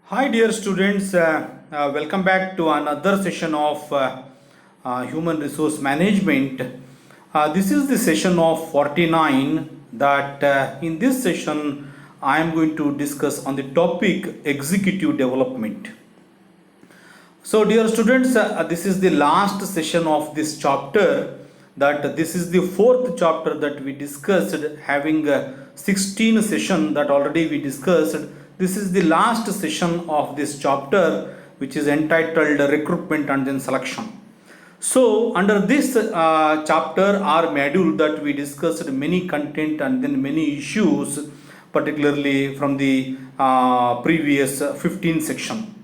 Hi, dear students. Welcome back to another session of Human Resource Management. This is the session of 49 that in this session I am going to discuss on the topic executive development. So, dear students, this is the last session of this chapter. That this is the fourth chapter that we discussed, having 16 session that already we discussed. This is the last session of this chapter, which is entitled Recruitment and then Selection. So, under this chapter or module that we discussed many content and then many issues, particularly from the previous 15 section.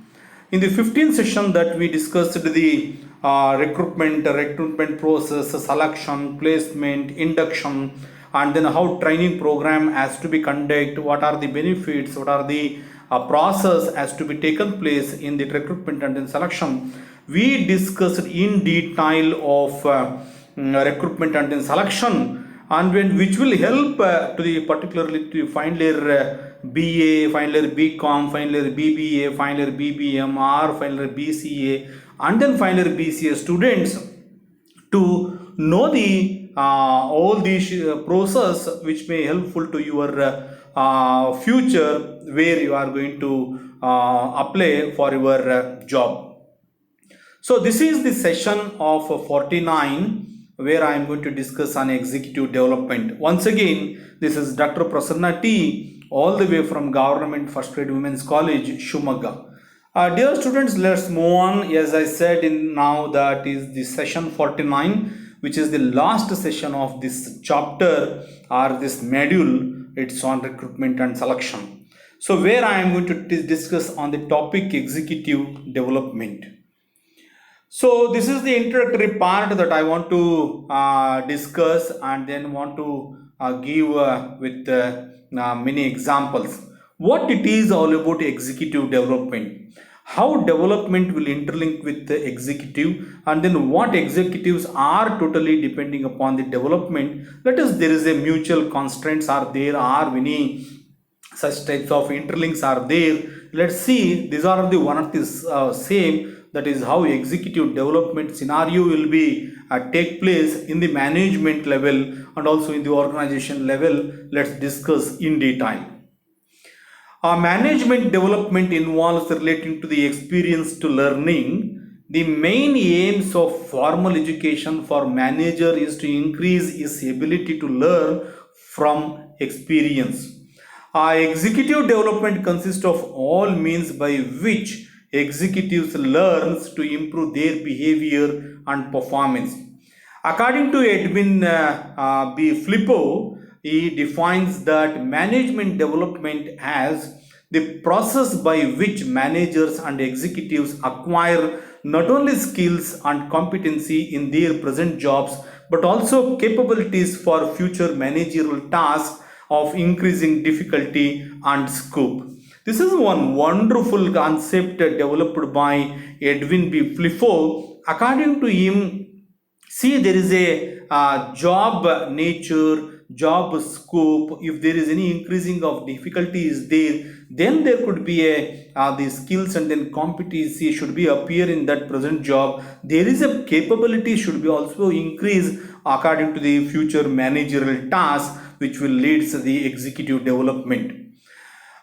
In the 15th session that we discussed the recruitment process, selection, placement, induction, and then how training program has to be conducted, what are the benefits, what are the process has to be taken place in the recruitment and then selection. We discussed in detail of recruitment and then selection, and when which will help to the particularly to final year BA, final year BCom, final year BBA, final year BBM, or final year BCA, and then final year BCA students to know the all these process which may helpful to your future where you are going to apply for your job. So this is the session of 49 where I am going to discuss on executive development. Once again, this is Dr. Prasanna T, all the way from Government First Grade Women's College, Shumaga. Dear students, let's move on. As I said, in now that is the session 49, which is the last session of this chapter or this module. It's on recruitment and selection. So where I am going to discuss on the topic executive development. So this is the introductory part that I want to discuss and then want to give with many examples. What it is all about executive development, how development will interlink with the executive, and then what executives are totally depending upon the development. That is, there is a mutual constraints are there, are many such types of interlinks are there. Let's see, these are the one of this same, that is how executive development scenario will be take place in the management level and also in the organization level. Let's discuss in detail. Management development involves relating to the experience to learning. The main aims of formal education for manager is to increase his ability to learn from experience. Executive development consists of all means by which executives learns to improve their behavior and performance. According to Edwin B. Flippo, he defines that management development as the process by which managers and executives acquire not only skills and competency in their present jobs but also capabilities for future managerial tasks of increasing difficulty and scope. This is one wonderful concept developed by Edwin B. Flifo. According to him, see, there is a job nature, job scope. If there is any increasing of difficulty is there, then there could be a the skills and then competency should be appear in that present job. There is a capability should be also increased according to the future managerial task, which will lead to the executive development.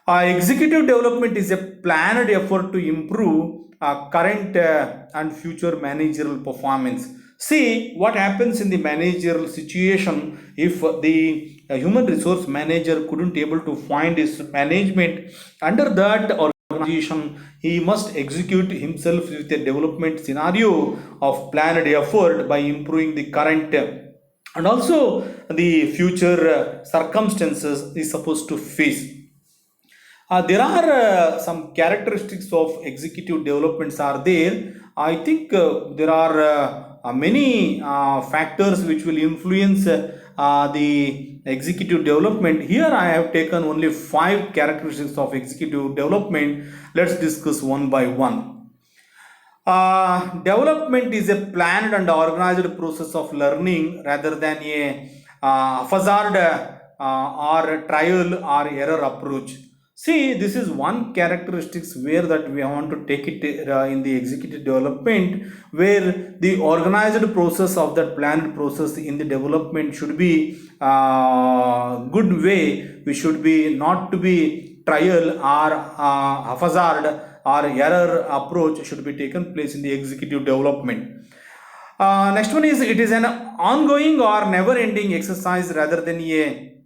Executive development is a planned effort to improve current and future managerial performance. See what happens in the managerial situation if the human resource manager couldn't able to find his management under that organization. He must execute himself with a development scenario of planned effort by improving the current and also the future circumstances is supposed to face. There are some characteristics of executive developments are there. I think there are many factors which will influence the executive development. Here I have taken only 5 characteristics of executive development. Let's discuss one by one. Development is a planned and organized process of learning rather than a haphazard or trial or error approach. See, this is one characteristics where that we want to take it in the executive development, where the organized process of that planned process in the development should be good way. We should be not to be trial or haphazard or error approach should be taken place in the executive development. Next one is it is an ongoing or never ending exercise rather than a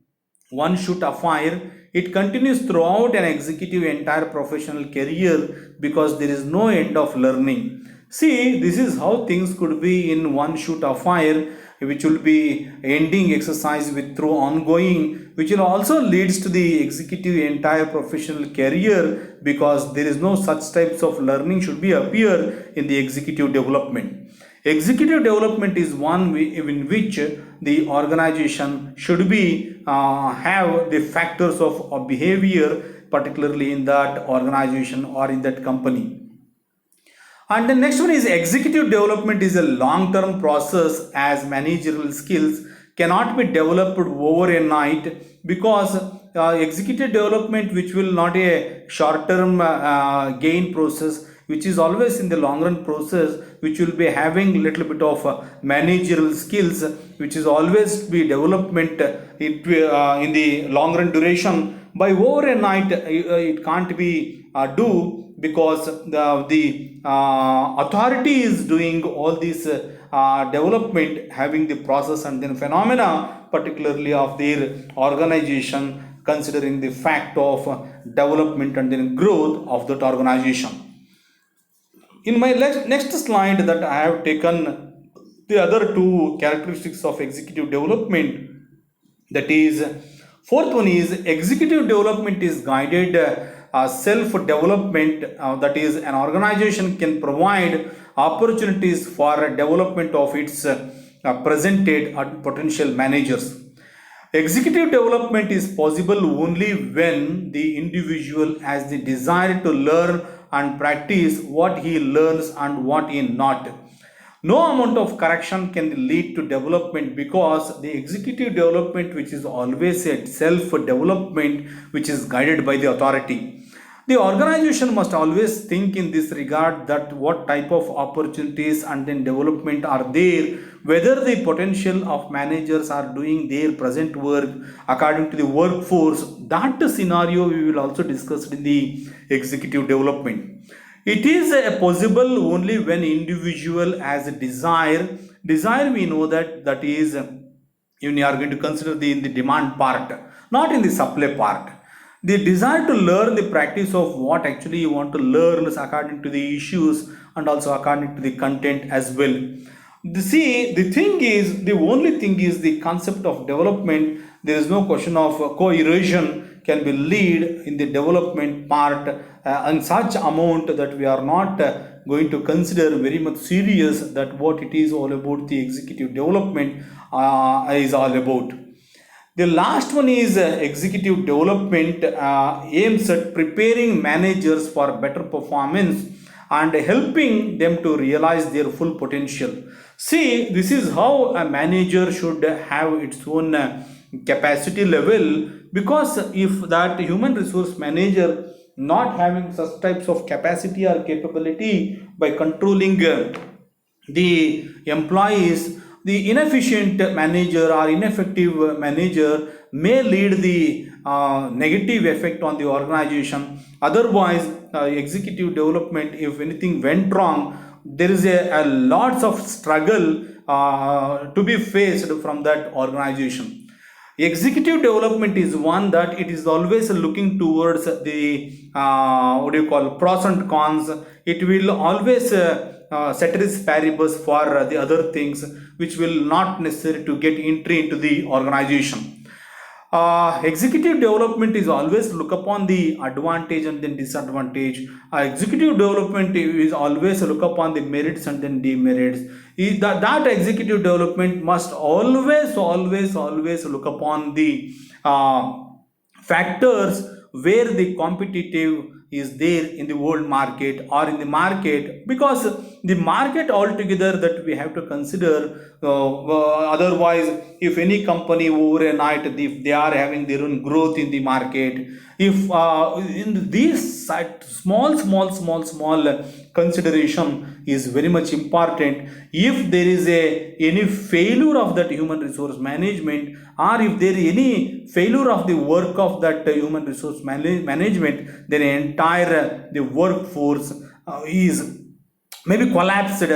one shoot affair. It continues throughout an executive entire professional career because there is no end of learning. See, this is how things could be in one shoot affair, which will be ending exercise with through ongoing, which will also leads to the executive entire professional career because there is no such types of learning should be appear in the executive development. Executive development is one in which the organization should be have the factors of behavior, particularly in that organization or in that company. And the next one is executive development is a long-term process as managerial skills cannot be developed over a night because executive development which will not a short-term gain process which is always in the long run process which will be having little bit of managerial skills which is always be development in the long run duration by over a night it can't be do because the authority is doing all this development having the process and then phenomena particularly of their organization considering the fact of development and then growth of that organization. In my next slide that I have taken the other two characteristics of executive development, that is fourth one is executive development is guided self development, that is an organization can provide opportunities for development of its presented potential managers. Executive development is possible only when the individual has the desire to learn and practice what he learns and what he not. No amount of correction can lead to development because the executive development which is always a self development which is guided by the authority. The organization must always think in this regard that what type of opportunities and then development are there, whether the potential of managers are doing their present work according to the workforce. That scenario we will also discuss in the executive development. It is possible only when individual has a desire. Desire we know that is when you are going to consider in the demand part, not in the supply part. The desire to learn the practice of what actually you want to learn is according to the issues and also according to the content as well. The only thing is the concept of development. There is no question of co-erosion can be lead in the development part and such amount that we are not going to consider very much serious that what it is all about the executive development is all about. The last one is executive development aims at preparing managers for better performance and helping them to realize their full potential. See, this is how a manager should have its own capacity level because if that human resource manager not having such types of capacity or capability by controlling the employees, the inefficient manager or ineffective manager may lead the negative effect on the organization. Otherwise, executive development, if anything went wrong, there is a lots of struggle to be faced from that organization. Executive development is one that it is always looking towards the pros and cons. It will always ceteris paribus for the other things which will not necessary to get entry into the organization. Executive development is always look upon the advantage and then disadvantage. Executive development is always look upon the merits and then demerits. That executive development must always look upon the factors where the competitive is there in the world market or in the market, because the market altogether that we have to consider. Otherwise, if any company over a night, if they are having their own growth in the market, if in these small consideration is very much important. If there is any failure of that human resource management, or if there is any failure of the work of that human resource management, then entire the workforce is maybe collapsed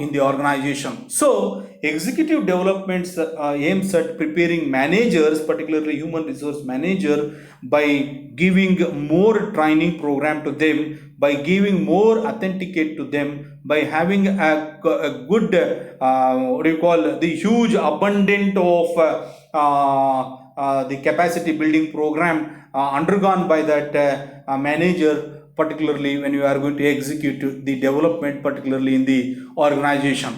in the organization. So executive developments aims at preparing managers, particularly human resource manager, by giving more training program to them, by giving more authenticate to them, by having a good what do you call, the huge abundant of the capacity building program undergone by that manager, particularly when you are going to execute the development, particularly in the organization,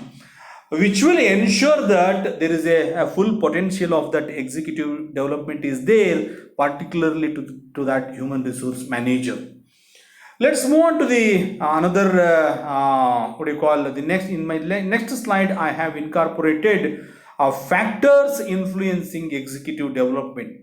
which will ensure that there is a full potential of that executive development is there, particularly to that human resource manager. Let's move on to the another what do you call, the next. In my next slide I have incorporated factors influencing executive development.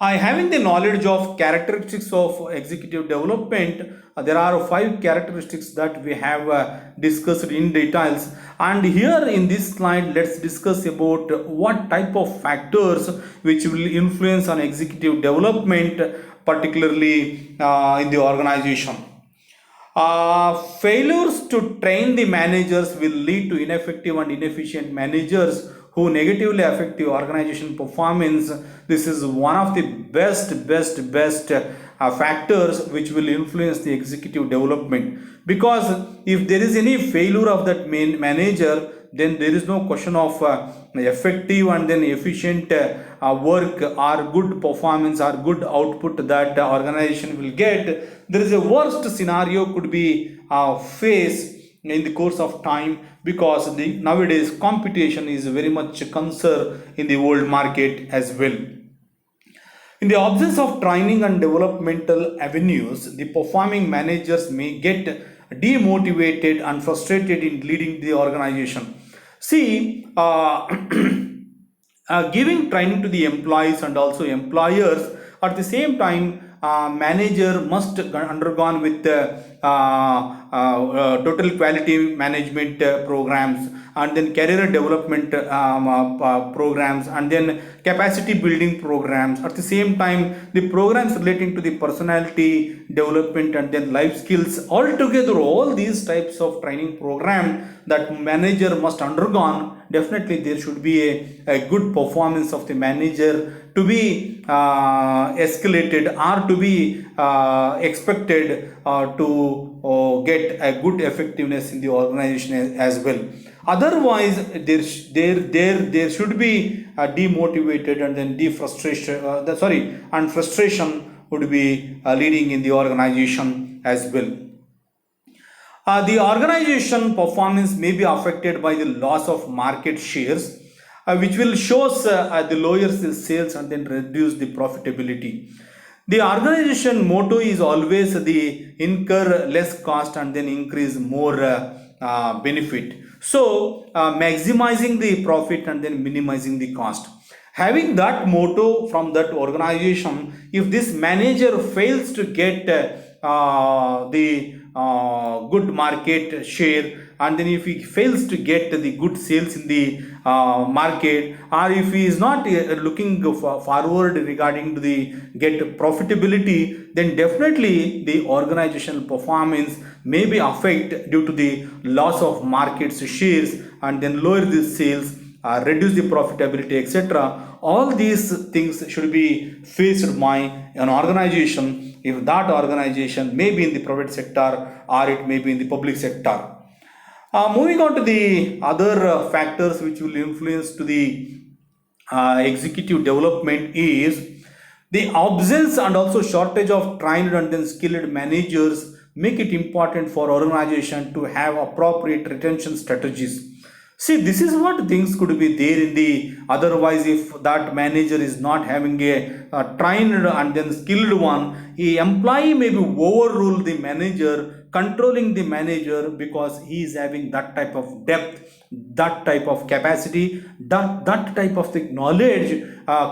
Having the knowledge of characteristics of executive development, there are 5 characteristics that we have discussed in details, and here in this slide let's discuss about what type of factors which will influence on executive development, particularly in the organization. Failures to train the managers will lead to ineffective and inefficient managers who negatively affect the organization performance. This is one of the best factors which will influence the executive development, because if there is any failure of that main manager, then there is no question of effective and then efficient work or good performance or good output that organization will get. There is a worst scenario could be faced in the course of time, because the nowadays competition is very much a concern in the world market as well. In the absence of training and developmental avenues, the performing managers may get demotivated and frustrated in leading the organization. See, giving training to the employees and also employers at the same time, manager must undergone with total quality management programs, and then career development programs, and then capacity building programs. At the same time, the programs relating to the personality development and then life skills, altogether all these types of training program that manager must undergone. Definitely there should be a good performance of the manager to be escalated or to be expected to get a good effectiveness in the organization as well. Otherwise there should be demotivated and then frustration would be leading in the organization as well. The organization performance may be affected by the loss of market shares, which will show the lower sales and then reduce the profitability. The organization motto is always the incur less cost and then increase more benefit. So maximizing the profit and then minimizing the cost. Having that motto from that organization, if this manager fails to get the good market share, and then if he fails to get the good sales in the market, or if he is not looking forward regarding to the get profitability, then definitely the organizational performance may be affected due to the loss of market shares, and then lower the sales, reduce the profitability, etc. All these things should be faced by an organization, if that organization may be in the private sector or it may be in the public sector. Moving on to the other factors which will influence to the executive development is the absence and also shortage of trained and then skilled managers make it important for organization to have appropriate retention strategies. See, this is what things could be there in the otherwise, if that manager is not having a trained and then skilled one, a employee may be overrule the manager, controlling the manager because he is having that type of depth, that type of capacity, that type of the knowledge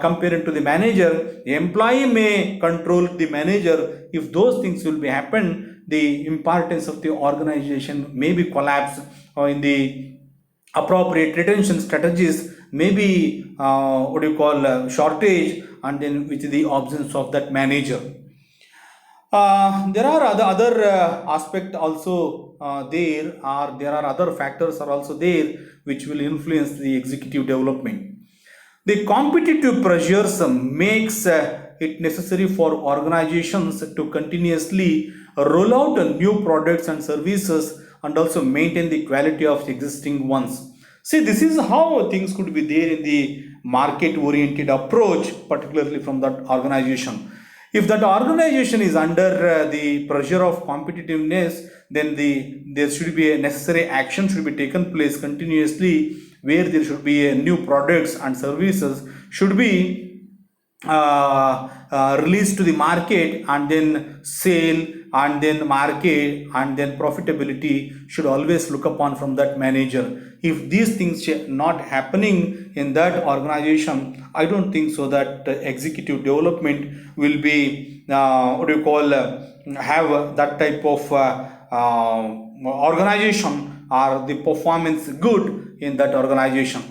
compared to the manager. The employee may control the manager. If those things will be happen, the importance of the organization may be collapse in the appropriate retention strategies may be what you call shortage, and then with the absence of that manager. There are other aspect also there are other factors are also there which will influence the executive development. The competitive pressures makes it necessary for organizations to continuously roll out new products and services and also maintain the quality of existing ones. See, this is how things could be there in the market oriented approach, particularly from that organization. If that organization is under the pressure of competitiveness, then there should be a necessary action should be taken place continuously, where there should be a new products and services should be released to the market, and then sale, and then market, and then profitability should always look upon from that manager. If these things not happening in that organization, I don't think so that executive development will be what do you call have that type of organization or the performance good in that organization.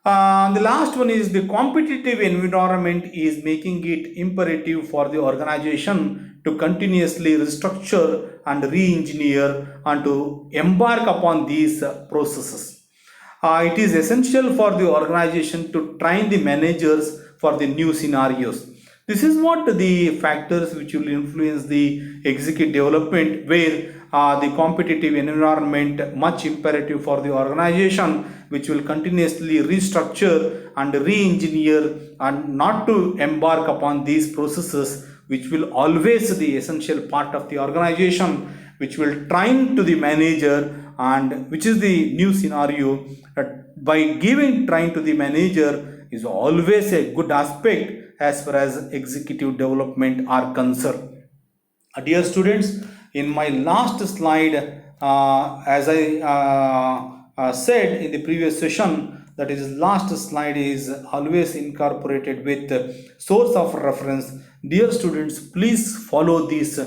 The last one is the competitive environment is making it imperative for the organization to continuously restructure and re-engineer and to embark upon these processes. It is essential for the organization to train the managers for the new scenarios. This is what the factors which will influence the executive development, where the competitive environment much imperative for the organization, which will continuously restructure and re-engineer and not to embark upon these processes, which will always the essential part of the organization, which will train to the manager, and which is the new scenario. By giving train to the manager is always a good aspect as far as executive development are concerned. Dear students, in my last slide, as I said in the previous session, that is last slide is always incorporated with source of reference. Dear students, please follow this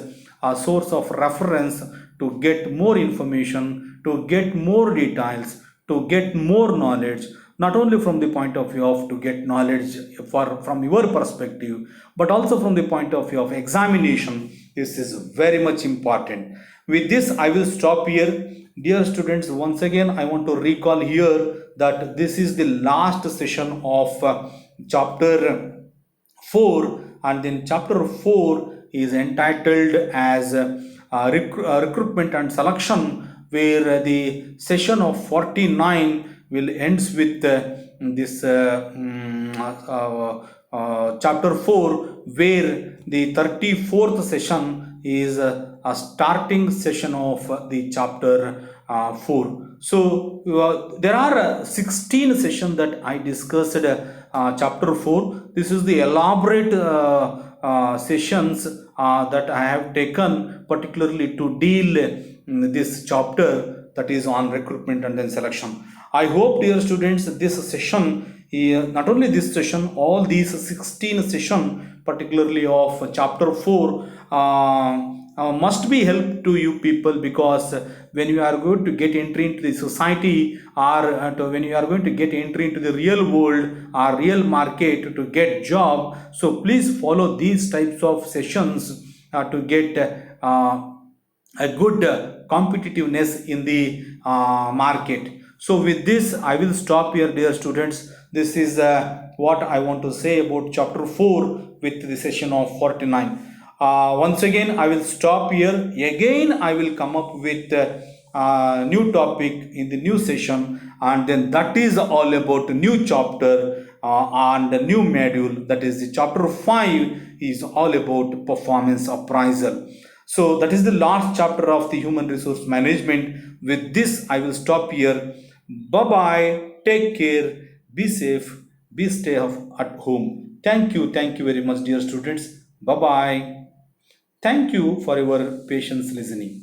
source of reference to get more information, to get more details, to get more knowledge, not only from the point of view of to get knowledge from your perspective, but also from the point of view of examination. This is very much important. With this, I will stop here. Dear students, once again, I want to recall here that this is the last session of chapter 4, and then chapter 4 is entitled as recruitment and selection, where the session of 49 will ends with this chapter 4, where the 34th session is a starting session of the chapter 4. So there are 16 sessions that I discussed chapter 4. This is the elaborate sessions that I have taken particularly to deal this chapter, that is on recruitment and then selection. I hope, dear students, this session, not only this session, all these 16 sessions, particularly of chapter 4, must be help to you people, because when you are going to get entry into the society, or when you are going to get entry into the real world or real market to get job, so please follow these types of sessions to get a good competitiveness in the market. So with this, I will stop here, dear students. This is what I want to say about chapter 4 with the session of 49. Once again, I will stop here. Again, I will come up with a new topic in the new session, and then that is all about the new chapter and the new module, that is the chapter 5 is all about performance appraisal. So that is the last chapter of the human resource management. With this, I will stop here. Bye bye. Take care. Be safe. Be stay at home. Thank you. Thank you very much, dear students. Bye bye. Thank you for your patience listening.